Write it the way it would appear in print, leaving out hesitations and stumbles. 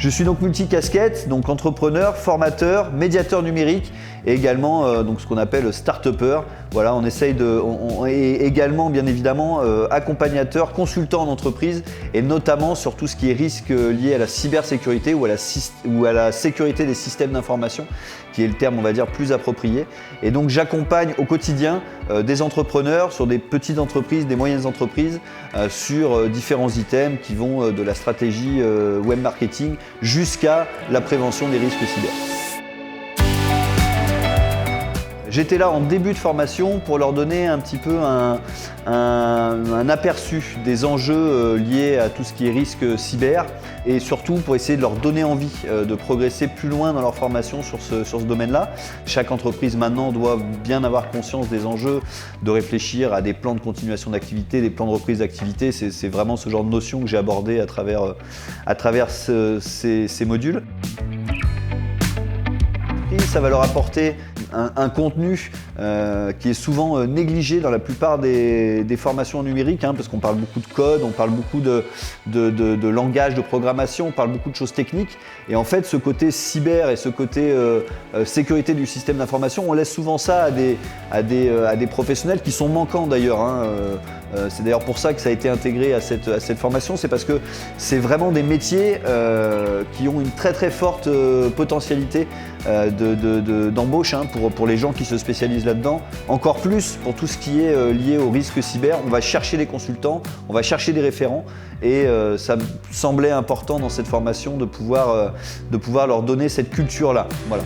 Je suis donc multicasquette, donc entrepreneur, formateur, médiateur numérique et également donc ce qu'on appelle start-upper. Voilà, on est également bien évidemment accompagnateur, consultant en entreprise et notamment sur tout ce qui est risque lié à la cybersécurité ou à la sécurité des systèmes d'information, qui est le terme on va dire plus approprié. Et donc j'accompagne au quotidien des entrepreneurs sur des petites entreprises, des moyennes entreprises sur différents items qui vont de la stratégie web marketing jusqu'à la prévention des risques cyber. J'étais là en début de formation pour leur donner un petit peu un aperçu des enjeux liés à tout ce qui est risque cyber et surtout pour essayer de leur donner envie de progresser plus loin dans leur formation sur ce domaine-là. Chaque entreprise maintenant doit bien avoir conscience des enjeux, de réfléchir à des plans de continuation d'activité, des plans de reprise d'activité. C'est vraiment ce genre de notion que j'ai abordé à travers ces modules. Ça va leur apporter un contenu qui est souvent négligé dans la plupart des formations numériques, parce qu'on parle beaucoup de code, on parle beaucoup de langage de programmation, on parle beaucoup de choses techniques. Et en fait, ce côté cyber et ce côté sécurité du système d'information, on laisse souvent ça à des professionnels qui sont manquants d'ailleurs. C'est d'ailleurs pour ça que ça a été intégré à cette formation, c'est parce que c'est vraiment des métiers qui ont une très très forte potentialité d'embauche pour les gens qui se spécialisent là-dedans. Encore plus pour tout ce qui est lié au risque cyber, on va chercher des consultants, on va chercher des référents et ça me semblait important dans cette formation de pouvoir leur donner cette culture-là. Voilà.